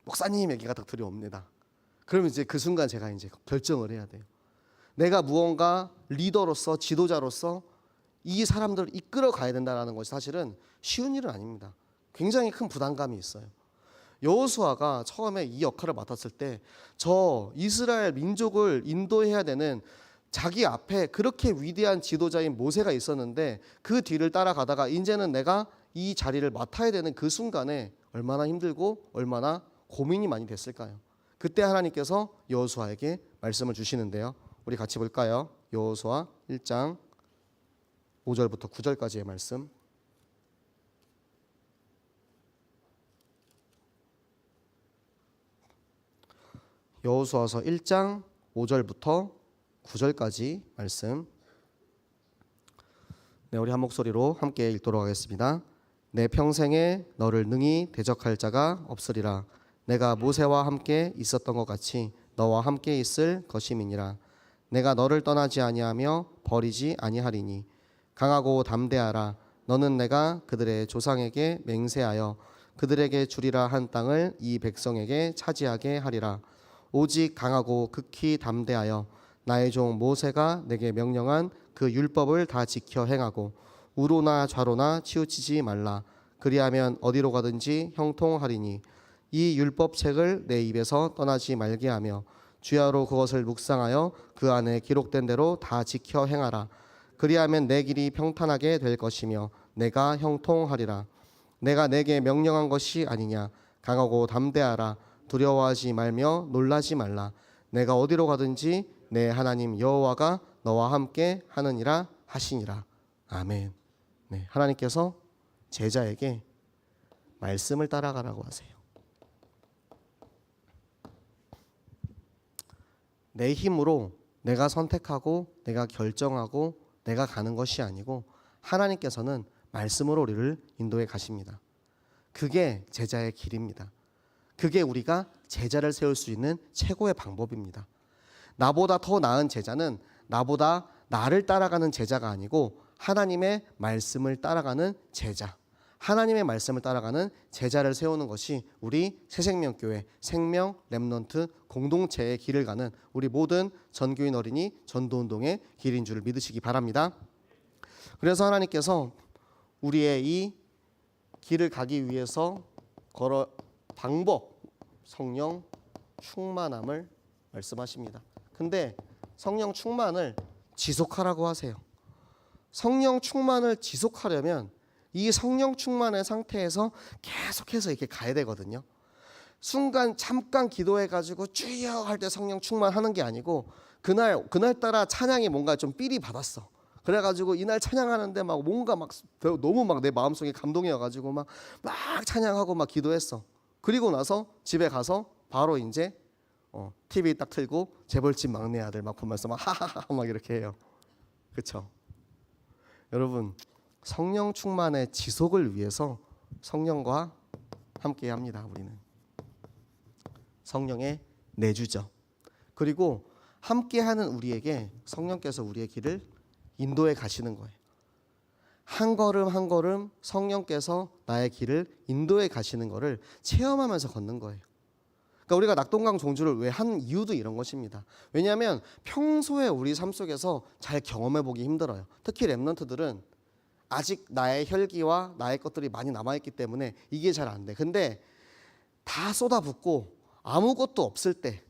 목사님 얘기가 딱 들려옵니다. 그러면 이제 그 순간 제가 이제 결정을 해야 돼요. 내가 무언가 리더로서, 지도자로서 이 사람들을 이끌어 가야 된다는 것이 사실은 쉬운 일은 아닙니다. 굉장히 큰 부담감이 있어요. 여호수아가 처음에 이 역할을 맡았을 때 저 이스라엘 민족을 인도해야 되는 자기 앞에 그렇게 위대한 지도자인 모세가 있었는데 그 뒤를 따라가다가 이제는 내가 이 자리를 맡아야 되는 그 순간에 얼마나 힘들고 얼마나 고민이 많이 됐을까요? 그때 하나님께서 여호수아에게 말씀을 주시는데요. 우리 같이 볼까요? 여호수아 1장 5절부터 9절까지의 말씀. 여호수아서 1장 5절부터 9절까지 말씀. 네, 우리 한 목소리로 함께 읽도록 하겠습니다. 내 평생에 너를 능히 대적할 자가 없으리라. 내가 모세와 함께 있었던 것 같이 너와 함께 있을 것임이니라. 내가 너를 떠나지 아니하며 버리지 아니하리니 강하고 담대하라. 너는 내가 그들의 조상에게 맹세하여 그들에게 주리라 한 땅을 이 백성에게 차지하게 하리라. 오직 강하고 극히 담대하여 나의 종 모세가 내게 명령한 그 율법을 다 지켜 행하고 우로나 좌로나 치우치지 말라. 그리하면 어디로 가든지 형통하리니 이 율법책을 내 입에서 떠나지 말게 하며 주야로 그것을 묵상하여 그 안에 기록된 대로 다 지켜 행하라. 그리하면 내 길이 평탄하게 될 것이며 내가 형통하리라. 내가 내게 명령한 것이 아니냐. 강하고 담대하라. 두려워하지 말며 놀라지 말라. 내가 어디로 가든지 내 하나님 여호와가 너와 함께 하느니라 하시니라. 아멘. 네, 하나님께서 제자에게 말씀을 따라가라고 하세요. 내 힘으로 내가 선택하고 내가 결정하고 내가 가는 것이 아니고 하나님께서는 말씀으로 우리를 인도해 가십니다. 그게 제자의 길입니다. 그게 우리가 제자를 세울 수 있는 최고의 방법입니다. 나보다 더 나은 제자는 나보다 나를 따라가는 제자가 아니고 하나님의 말씀을 따라가는 제자, 하나님의 말씀을 따라가는 제자를 세우는 것이 우리 새생명교회 생명 렘넌트 공동체의 길을 가는 우리 모든 전교인 어린이 전도운동의 길인 줄 믿으시기 바랍니다. 그래서 하나님께서 우리의 이 길을 가기 위해서 방법, 성령 충만함을 말씀하십니다. 근데 성령 충만을 지속하라고 하세요. 성령 충만을 지속하려면 이 성령 충만의 상태에서 계속해서 이렇게 가야 되거든요. 순간 잠깐 기도해가지고 주여 할 때 성령 충만하는 게 아니고 그날따라 찬양이 뭔가 좀 삘이 받았어. 그래가지고 이날 찬양하는데 막 뭔가 막 너무 막 내 마음속에 감동이어가지고 막 찬양하고 막 기도했어. 그리고 나서 집에 가서 바로 이제 TV 딱 틀고 재벌집 막내 아들 막 보면서 막 하하하 막 이렇게 해요. 그렇죠? 여러분 성령 충만의 지속을 위해서 성령과 함께 합니다. 우리는 성령의 내주죠. 그리고 함께하는 우리에게 성령께서 우리의 길을 인도해 가시는 거예요. 한 걸음 한 걸음 성령께서 나의 길을 인도해 가시는 거를 체험하면서 걷는 거예요. 그러니까 우리가 낙동강 종주를 왜 한 이유도 이런 것입니다. 왜냐하면 평소에 우리 삶 속에서 잘 경험해 보기 힘들어요. 특히 렘넌트들은 아직 나의 혈기와 나의 것들이 많이 남아있기 때문에 이게 잘 안 돼. 근데 다 쏟아붓고 아무것도 없을 때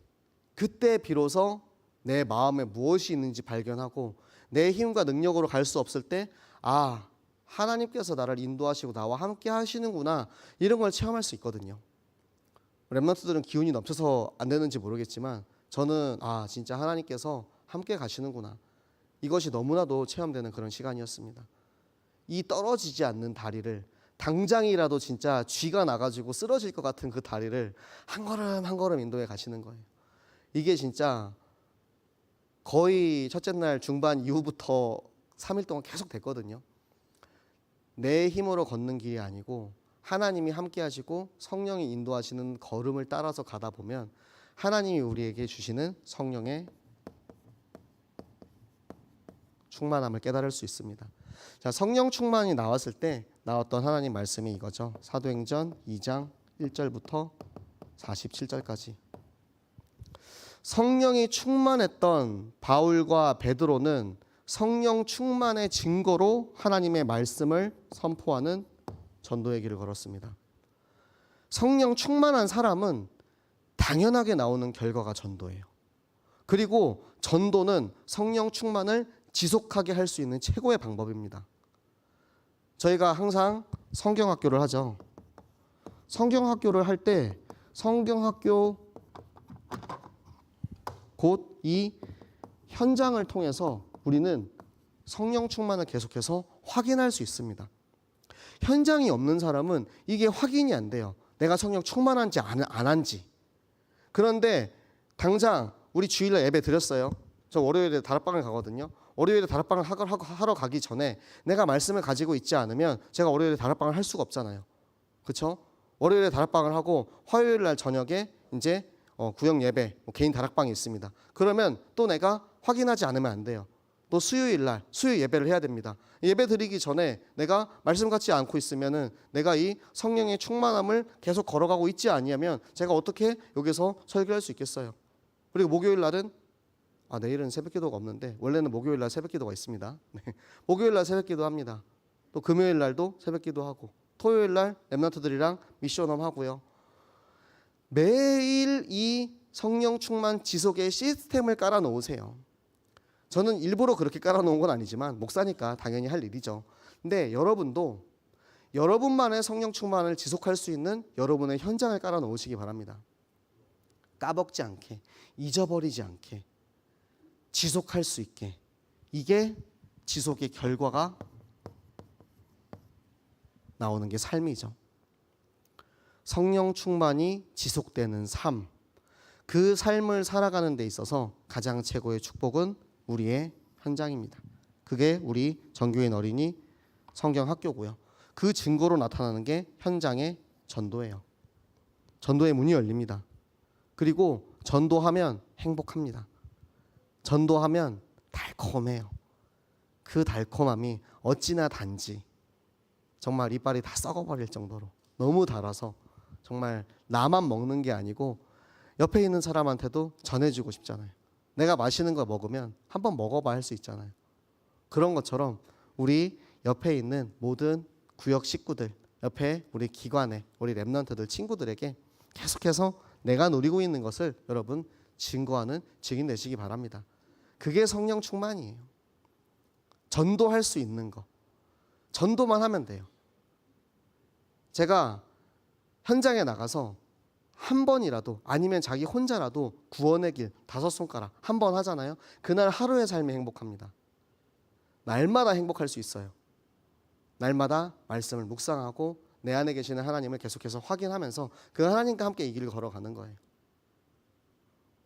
그때 비로소 내 마음에 무엇이 있는지 발견하고 내 힘과 능력으로 갈 수 없을 때 하나님께서 나를 인도하시고 나와 함께 하시는구나 이런 걸 체험할 수 있거든요. 렘넌트들은 기운이 넘쳐서 안 되는지 모르겠지만 저는 진짜 하나님께서 함께 가시는구나 이것이 너무나도 체험되는 그런 시간이었습니다. 이 떨어지지 않는 다리를 당장이라도 진짜 쥐가 나가지고 쓰러질 것 같은 그 다리를 한 걸음 한 걸음 인도해 가시는 거예요. 이게 진짜 거의 첫째 날 중반 이후부터 3일 동안 계속 됐거든요. 내 힘으로 걷는 길이 아니고 하나님이 함께 하시고 성령이 인도하시는 걸음을 따라서 가다 보면 하나님이 우리에게 주시는 성령의 충만함을 깨달을 수 있습니다. 자, 성령 충만이 나왔을 때 나왔던 하나님 말씀이 이거죠. 사도행전 2장 1절부터 47절까지. 성령이 충만했던 바울과 베드로는 성령 충만의 증거로 하나님의 말씀을 선포하는 전도의 길을 걸었습니다. 성령 충만한 사람은 당연하게 나오는 결과가 전도예요. 그리고 전도는 성령 충만을 지속하게 할 수 있는 최고의 방법입니다. 저희가 항상 성경학교를 하죠. 성경학교를 할 때 성경학교 곧 이 현장을 통해서 우리는 성령 충만을 계속해서 확인할 수 있습니다. 현장이 없는 사람은 이게 확인이 안 돼요. 내가 성령 충만한지 안 한지. 그런데 당장 우리 주일날 예배 드렸어요. 저 월요일에 다락방을 가거든요. 월요일에 다락방을 하러 가기 전에 내가 말씀을 가지고 있지 않으면 제가 월요일에 다락방을 할 수가 없잖아요. 그렇죠? 월요일에 다락방을 하고 화요일 날 저녁에 이제 구역 예배, 개인 다락방이 있습니다. 그러면 또 내가 확인하지 않으면 안 돼요. 또 수요일 날 수요 예배를 해야 됩니다. 예배 드리기 전에 내가 말씀 같지 않고 있으면은 내가 이 성령의 충만함을 계속 걸어가고 있지 아니하면 제가 어떻게 여기서 설교할 수 있겠어요? 그리고 목요일 날은 내일은 새벽기도가 없는데 원래는 목요일 날 새벽기도가 있습니다. 네. 목요일 날 새벽기도 합니다. 또 금요일 날도 새벽기도 하고 토요일 날 렘넌트들이랑 미션홈 하고요. 매일 이 성령 충만 지속의 시스템을 깔아 놓으세요. 저는 일부러 그렇게 깔아 놓은 건 아니지만 목사니까 당연히 할 일이죠. 근데 여러분도 여러분만의 성령 충만을 지속할 수 있는 여러분의 현장을 깔아 놓으시기 바랍니다. 까먹지 않게, 잊어버리지 않게, 지속할 수 있게. 이게 지속의 결과가 나오는 게 삶이죠. 성령 충만이 지속되는 삶, 그 삶을 살아가는 데 있어서 가장 최고의 축복은 우리의 현장입니다. 그게 우리 정교인 어린이 성경학교고요. 그 증거로 나타나는 게 현장의 전도예요. 전도의 문이 열립니다. 그리고 전도하면 행복합니다. 전도하면 달콤해요. 그 달콤함이 어찌나 단지 정말 이빨이 다 썩어버릴 정도로 너무 달아서 정말 나만 먹는 게 아니고 옆에 있는 사람한테도 전해주고 싶잖아요. 내가 맛있는 거 먹으면 한번 먹어봐 할 수 있잖아요. 그런 것처럼 우리 옆에 있는 모든 구역 식구들, 옆에 우리 기관에 우리 렘넌트들 친구들에게 계속해서 내가 누리고 있는 것을 여러분 증거하는 증인 되시기 바랍니다. 그게 성령 충만이에요. 전도할 수 있는 거. 전도만 하면 돼요. 제가 현장에 나가서 한 번이라도 아니면 자기 혼자라도 구원의 길 5손가락 한 번 하잖아요. 그날 하루의 삶이 행복합니다. 날마다 행복할 수 있어요. 날마다 말씀을 묵상하고 내 안에 계시는 하나님을 계속해서 확인하면서 그 하나님과 함께 이 길을 걸어가는 거예요.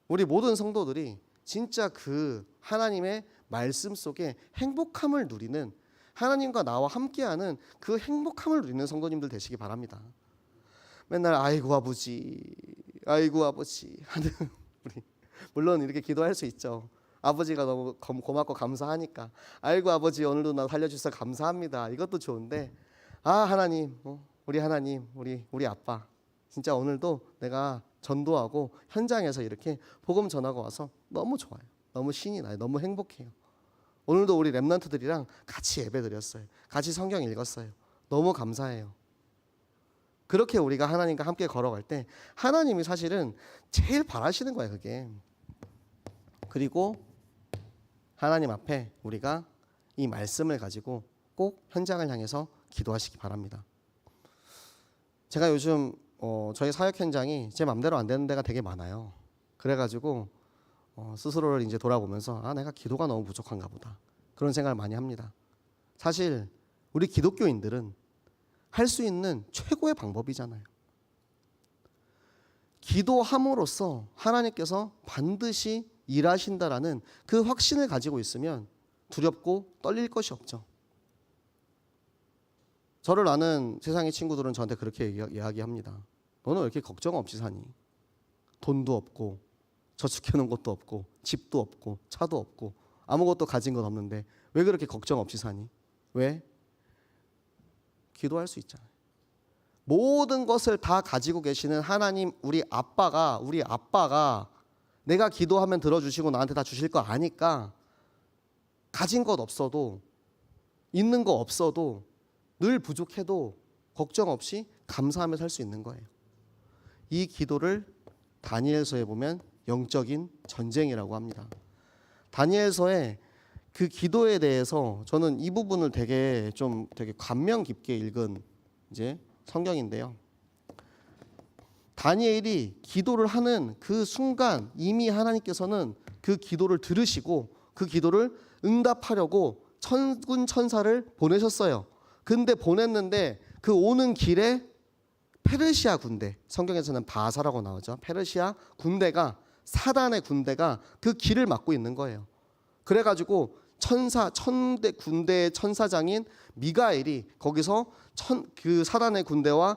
우리 모든 성도들이 진짜 그 하나님의 말씀 속에 행복함을 누리는, 하나님과 나와 함께하는 그 행복함을 누리는 성도님들 되시기 바랍니다. 맨날 아이고 아버지 하는 우리 물론 이렇게 기도할 수 있죠. 아버지가 너무 고맙고 감사하니까 아이고 아버지 오늘도 나 살려주셔서 감사합니다. 이것도 좋은데 하나님, 우리 하나님, 우리 아빠 진짜 오늘도 내가 전도하고 현장에서 이렇게 복음 전하고 와서 너무 좋아요. 너무 신이 나요. 너무 행복해요. 오늘도 우리 렘넌트들이랑 같이 예배드렸어요. 같이 성경 읽었어요. 너무 감사해요. 그렇게 우리가 하나님과 함께 걸어갈 때 하나님이 사실은 제일 바라시는 거예요. 그게. 그리고 하나님 앞에 우리가 이 말씀을 가지고 꼭 현장을 향해서 기도하시기 바랍니다. 제가 요즘 저희 사역 현장이 제 맘대로 안 되는 데가 되게 많아요. 그래가지고 스스로를 이제 돌아보면서 내가 기도가 너무 부족한가 보다 그런 생각을 많이 합니다. 사실 우리 기독교인들은 할 수 있는 최고의 방법이잖아요. 기도함으로써 하나님께서 반드시 일하신다라는 그 확신을 가지고 있으면 두렵고 떨릴 것이 없죠. 저를 아는 세상의 친구들은 저한테 그렇게 이야기합니다. 너는 왜 이렇게 걱정 없이 사니? 돈도 없고 저축해놓은 것도 없고 집도 없고 차도 없고 아무것도 가진 건 없는데 왜 그렇게 걱정 없이 사니? 왜? 기도할 수 있잖아요. 모든 것을 다 가지고 계시는 하나님, 우리 아빠가 내가 기도하면 들어주시고 나한테 다 주실 거 아니까 가진 것 없어도, 있는 거 없어도, 늘 부족해도 걱정 없이 감사하며 살 수 있는 거예요. 이 기도를 다니엘서에 보면 영적인 전쟁이라고 합니다. 다니엘서에 그 기도에 대해서 저는 이 부분을 되게 감명 깊게 읽은 이제 성경인데요. 다니엘이 기도를 하는 그 순간 이미 하나님께서는 그 기도를 들으시고 그 기도를 응답하려고 천군 천사를 보내셨어요. 근데 보냈는데 그 오는 길에 페르시아 군대, 성경에서는 바사라고 나오죠. 페르시아 군대가, 사단의 군대가 그 길을 막고 있는 거예요. 그래가지고 천대 군대의 천사장인 미가엘이 거기서 그 사단의 군대와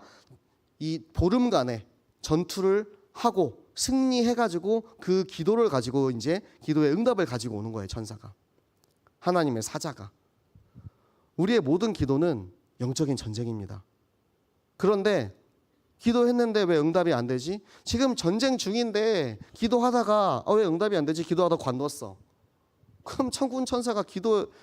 이 보름간의 전투를 하고 승리해가지고 그 기도를 가지고 이제 기도의 응답을 가지고 오는 거예요. 천사가, 하나님의 사자가. 우리의 모든 기도는 영적인 전쟁입니다. 그런데 기도했는데 왜 응답이 안 되지? 지금 전쟁 중인데 기도하다가 왜 응답이 안 되지? 기도하다 관뒀어. 그럼 천군 천사가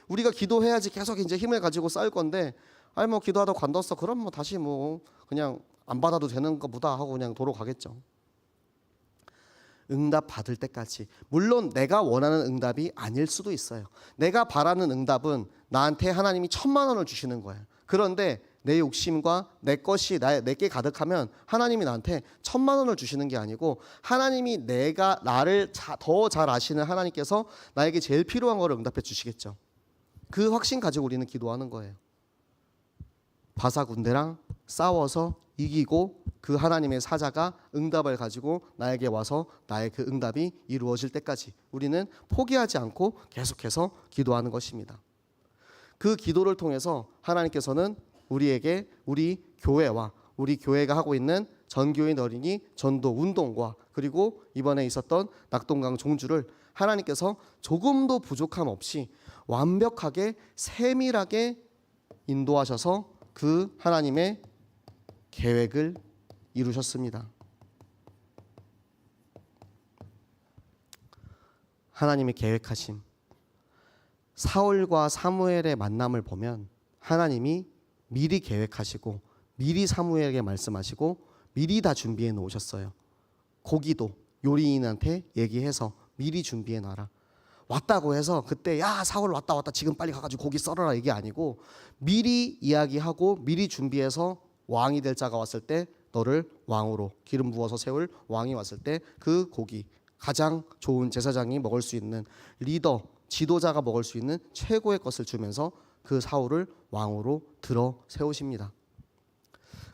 우리가 기도해야지 계속 이제 힘을 가지고 쌓을 건데, 아니 뭐 기도하다 관뒀어. 그럼 뭐 다시 뭐 그냥 안 받아도 되는 거보다 하고 그냥 도로 가겠죠. 응답 받을 때까지. 물론 내가 원하는 응답이 아닐 수도 있어요. 내가 바라는 응답은 나한테 하나님이 1,000만 원을 주시는 거예요. 그런데 내 욕심과 내 것이 내게 가득하면 하나님이 나한테 1,000만 원을 주시는 게 아니고, 하나님이 나를 더 잘 아시는 하나님께서 나에게 제일 필요한 거를 응답해 주시겠죠. 그 확신 가지고 우리는 기도하는 거예요. 바사 군대랑 싸워서 이기고 그 하나님의 사자가 응답을 가지고 나에게 와서 나의 그 응답이 이루어질 때까지 우리는 포기하지 않고 계속해서 기도하는 것입니다. 그 기도를 통해서 하나님께서는 우리에게 우리 교회와 우리 교회가 하고 있는 전교인 어린이 전도 운동과 그리고 이번에 있었던 낙동강 종주를 하나님께서 조금도 부족함 없이 완벽하게 세밀하게 인도하셔서 그 하나님의 계획을 이루셨습니다. 하나님의 계획하심, 사울과 사무엘의 만남을 보면 하나님이 미리 계획하시고 미리 사무엘에게 말씀하시고 미리 다 준비해 놓으셨어요. 고기도 요리인한테 얘기해서 미리 준비해 놔라. 왔다고 해서 그때 야 사울 왔다 지금 빨리 가가지고 고기 썰어라 이게 아니고, 미리 이야기하고 미리 준비해서 왕이 될 자가 왔을 때 너를 왕으로 기름 부어서 세울 왕이 왔을 때 그 고기, 가장 좋은 제사장이 먹을 수 있는, 리더 지도자가 먹을 수 있는 최고의 것을 주면서 그 사울을 왕으로 들어 세우십니다.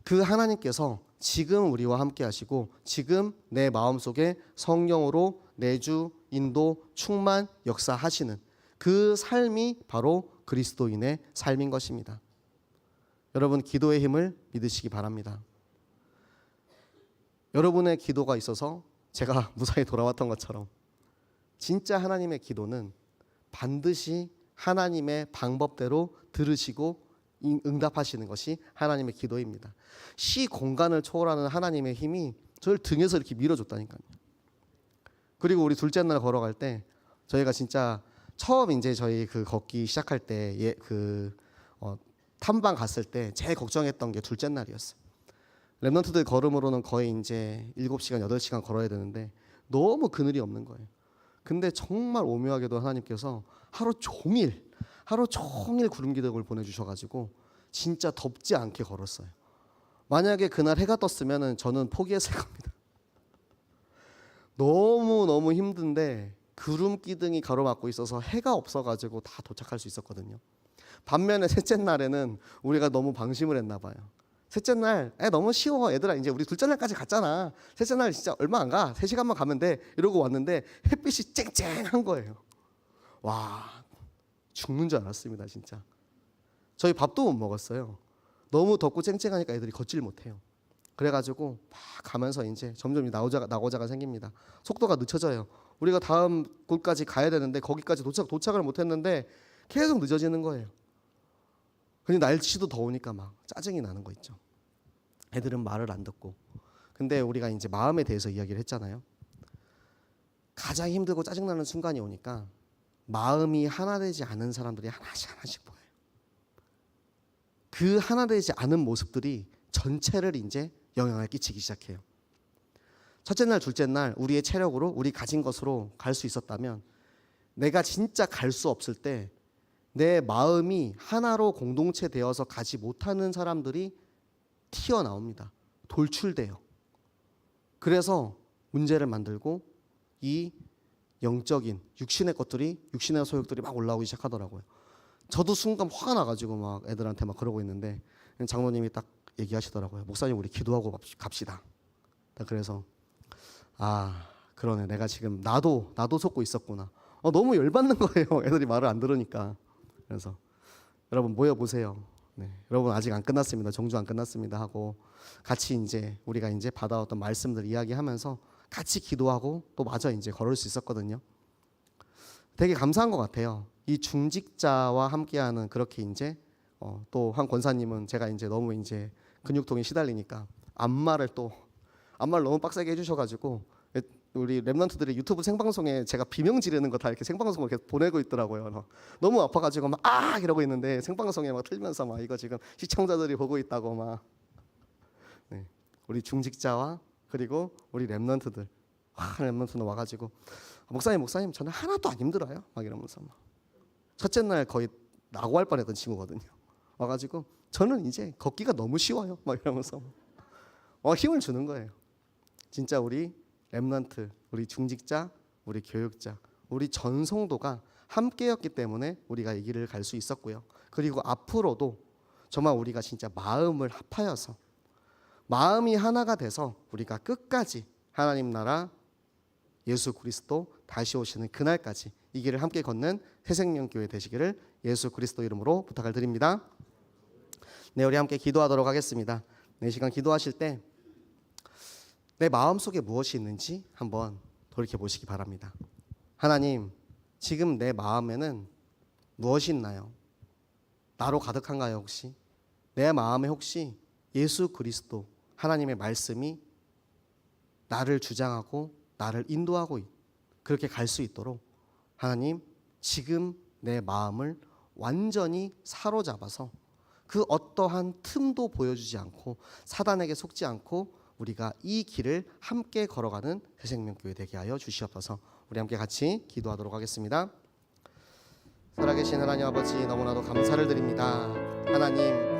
그 하나님께서 지금 우리와 함께 하시고 지금 내 마음속에 성령으로 내주 인도 충만 역사하시는 그 삶이 바로 그리스도인의 삶인 것입니다. 여러분, 기도의 힘을 믿으시기 바랍니다. 여러분의 기도가 있어서 제가 무사히 돌아왔던 것처럼 진짜 하나님의 기도는 반드시 하나님의 방법대로 들으시고 응답하시는 것이 하나님의 기도입니다. 시 공간을 초월하는 하나님의 힘이 저를 등에서 이렇게 밀어줬다니까요. 그리고 우리 둘째 날 걸어갈 때 저희가 진짜 처음 이제 저희 그 걷기 시작할 때 탐방 갔을 때 제일 걱정했던 게 둘째 날이었어요. 랩런트들 걸음으로는 거의 이제 7시간, 8시간 걸어야 되는데 너무 그늘이 없는 거예요. 근데 정말 오묘하게도 하나님께서 하루 종일 구름 기둥을 보내주셔가지고 진짜 덥지 않게 걸었어요. 만약에 그날 해가 떴으면 저는 포기했을 겁니다. 너무 힘든데 구름 기둥이 가로막고 있어서 해가 없어가지고 다 도착할 수 있었거든요. 반면에 셋째 날에는 우리가 너무 방심을 했나 봐요. 셋째 날 너무 쉬워 얘들아, 이제 우리 둘째 날까지 갔잖아, 셋째 날 진짜 얼마 안 가, 3시간만 가면 돼 이러고 왔는데 햇빛이 쨍쨍한 거예요. 와, 죽는 줄 알았습니다. 진짜 저희 밥도 못 먹었어요. 너무 덥고 쨍쨍하니까 애들이 걷질 못해요. 그래가지고 막 가면서 이제 점점 낙오자가 생깁니다. 속도가 늦춰져요. 우리가 다음 곳까지 가야 되는데 거기까지 도착을 못했는데 계속 늦어지는 거예요. 근데 날씨도 더우니까 막 짜증이 나는 거 있죠. 애들은 말을 안 듣고. 근데 우리가 이제 마음에 대해서 이야기를 했잖아요. 가장 힘들고 짜증나는 순간이 오니까 마음이 하나 되지 않은 사람들이 하나씩 보여요. 그 하나 되지 않은 모습들이 전체를 이제 영향을 끼치기 시작해요. 첫째 날, 둘째 날 우리의 체력으로 우리 가진 것으로 갈 수 있었다면, 내가 진짜 갈 수 없을 때 내 마음이 하나로 공동체 되어서 가지 못하는 사람들이 튀어나옵니다. 돌출돼요. 그래서 문제를 만들고 이 영적인 육신의 것들이, 육신의 소욕들이 막 올라오기 시작하더라고요. 저도 순간 화가 나가지고 막 애들한테 막 그러고 있는데 장로님이 딱 얘기하시더라고요. 목사님, 우리 기도하고 갑시다. 그래서 그러네, 내가 지금 나도 속고 있었구나. 너무 열받는 거예요. 애들이 말을 안 들으니까. 그래서 여러분 모여보세요. 네, 여러분 아직 안 끝났습니다. 정주 안 끝났습니다 하고 같이 이제 우리가 이제 받아왔던 말씀들 이야기하면서 같이 기도하고 또 마저 이제 걸을 수 있었거든요. 되게 감사한 것 같아요. 이 중직자와 함께하는, 그렇게 이제 또 한 권사님은 제가 이제 너무 이제 근육통에 시달리니까 안마를 너무 빡세게 해주셔가지고 우리 랩런트들이 유튜브 생방송에 제가 비명 지르는 거 다 이렇게 생방송을 계속 보내고 있더라고요. 너무 아파가지고 막 이러고 있는데 생방송에 막 틀면서 막 이거 지금 시청자들이 보고 있다고 막. 네, 우리 중직자와 그리고 우리 랩런트들, 랩런트는 와가지고 목사님 저는 하나도 안 힘들어요 막 이러면서 막. 첫째 날 거의 낙오할 뻔했던 친구거든요. 와가지고 저는 이제 걷기가 너무 쉬워요 막 이러면서 힘을 주는 거예요. 진짜 우리 랩런트, 우리 중직자, 우리 교육자, 우리 전성도가 함께였기 때문에 우리가 이 길을 갈 수 있었고요. 그리고 앞으로도 정말 우리가 진짜 마음을 합하여서, 마음이 하나가 돼서 우리가 끝까지 하나님 나라 예수 그리스도 다시 오시는 그날까지 이 길을 함께 걷는 새생명교회 되시기를 예수 그리스도 이름으로 부탁을 드립니다. 네, 우리 함께 기도하도록 하겠습니다. 네, 시간 기도하실 때 내 마음속에 무엇이 있는지 한번 돌이켜 보시기 바랍니다. 하나님, 지금 내 마음에는 무엇이 있나요? 나로 가득한가요 혹시? 내 마음에 혹시 예수 그리스도 하나님의 말씀이 나를 주장하고 나를 인도하고 그렇게 갈 수 있도록 하나님, 지금 내 마음을 완전히 사로잡아서 그 어떠한 틈도 보여주지 않고 사단에게 속지 않고 우리가 이 길을 함께 걸어가는 새생명교회 되게 하여 주시옵소서. 우리 함께 같이 기도하도록 하겠습니다. 살아계신 하나님 아버지, 너무나도 감사를 드립니다. 하나님,